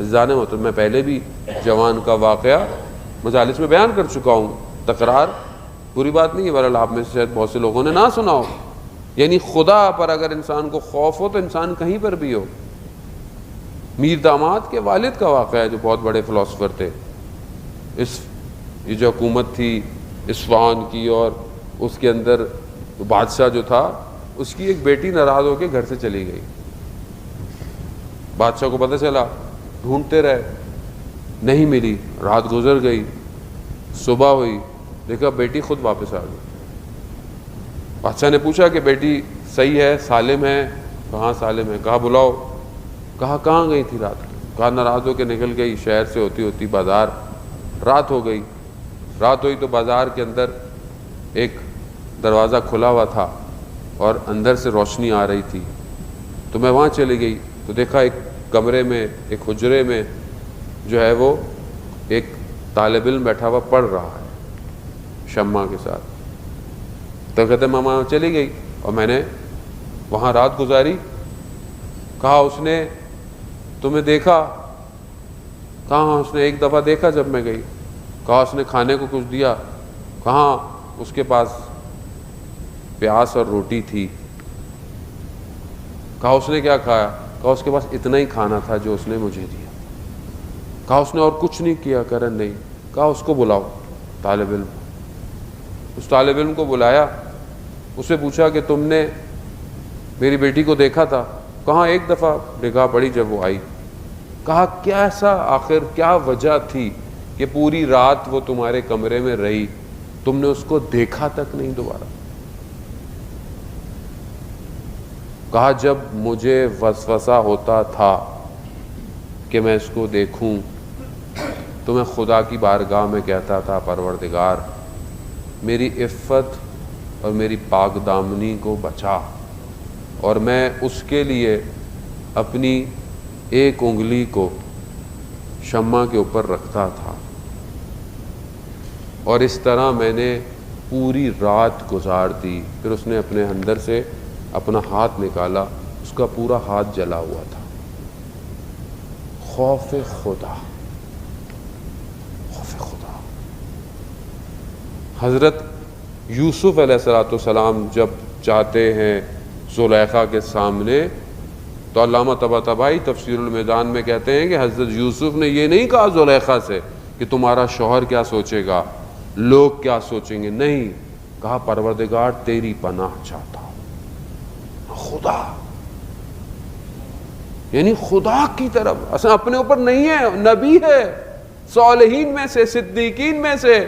عزیزان محترم، میں پہلے بھی جوان کا واقعہ مجالس میں بیان کر چکا ہوں، تکرار بری بات نہیں ہے، بہرحال آپ میں سے شاید بہت سے لوگوں نے نہ سنا ہو۔ یعنی خدا پر اگر انسان کو خوف ہو تو انسان کہیں پر بھی ہو۔ میر داماد کے والد کا واقعہ ہے جو بہت بڑے فلاسفر تھے، یہ جو حکومت تھی اصفہان کی، اور اس کے اندر بادشاہ جو تھا اس کی ایک بیٹی ناراض ہو کے گھر سے چلی گئی۔ بادشاہ کو پتہ چلا، ڈھونڈتے رہے، نہیں ملی، رات گزر گئی، صبح ہوئی، دیکھا بیٹی خود واپس آ گئی۔ بادشاہ نے پوچھا کہ بیٹی صحیح ہے، سالم ہے؟ کہاں سالم ہے؟ کہا بلاؤ۔ کہا کہاں گئی تھی رات کو؟ کہا ناراض ہو کے نکل گئی، شہر سے ہوتی ہوتی بازار، رات ہو گئی۔ رات ہوئی تو بازار کے اندر ایک دروازہ کھلا ہوا تھا اور اندر سے روشنی آ رہی تھی، تو میں وہاں چلی گئی تو دیکھا ایک کمرے میں، ایک حجرے میں جو ہے وہ ایک طالب علم بیٹھا ہوا پڑھ رہا ہے شمع کے ساتھ۔ تو کہتے ماما چلی گئی اور میں نے وہاں رات گزاری۔ کہا اس نے تمہیں دیکھا؟ کہاں اس نے ایک دفعہ دیکھا جب میں گئی۔ کہا اس نے کھانے کو کچھ دیا؟ کہاں اس کے پاس پیاز اور روٹی تھی۔ کہا اس نے کیا کھایا؟ کہا اس کے پاس اتنا ہی کھانا تھا جو اس نے مجھے دیا۔ کہا اس نے اور کچھ نہیں کیا؟ کہہ رہا نہیں۔ کہا اس کو بلاؤ، طالب علم۔ اس طالب علم کو بلایا، اس سے پوچھا کہ تم نے میری بیٹی کو دیکھا تھا؟ کہاں ایک دفعہ نگاہ پڑی جب وہ آئی۔ کہا کیا ایسا آخر کیا وجہ تھی کہ پوری رات وہ تمہارے کمرے میں رہی، تم نے اس کو دیکھا تک نہیں دوبارہ؟ کہا جب مجھے وسوسہ ہوتا تھا کہ میں اس کو دیکھوں تو میں خدا کی بارگاہ میں کہتا تھا پروردگار میری عفت اور میری پاک دامنی کو بچا، اور میں اس کے لیے اپنی ایک انگلی کو شمع کے اوپر رکھتا تھا، اور اس طرح میں نے پوری رات گزار دی۔ پھر اس نے اپنے اندر سے اپنا ہاتھ نکالا، اس کا پورا ہاتھ جلا ہوا تھا۔ خوف خدا، خوف خدا۔ حضرت یوسف علیہ السلام جب جاتے ہیں زلیخا کے سامنے تو علامہ طباطبائی تفسیر المیدان میں کہتے ہیں کہ حضرت یوسف نے یہ نہیں کہا زلیخا سے کہ تمہارا شوہر کیا سوچے گا، لوگ کیا سوچیں گے، نہیں، کہا پروردگار تیری پناہ چاہتا ہوں۔ خدا، یعنی خدا کی طرف، اصلا اپنے اوپر نہیں ہے، نبی ہے، صالحین میں سے، صدیقین میں سے،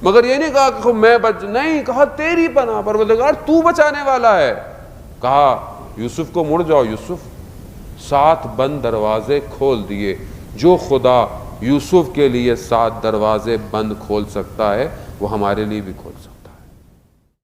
مگر یہ نہیں کہا کہ میں نہیں، کہا تیری پناہ، پروردگار تو بچانے والا ہے۔ کہا یوسف کو مڑ جاؤ۔ یوسف 7 بند دروازے کھول دیے۔ جو خدا یوسف کے لیے 7 دروازے بند کھول سکتا ہے وہ ہمارے لیے بھی کھول سکتا ہے۔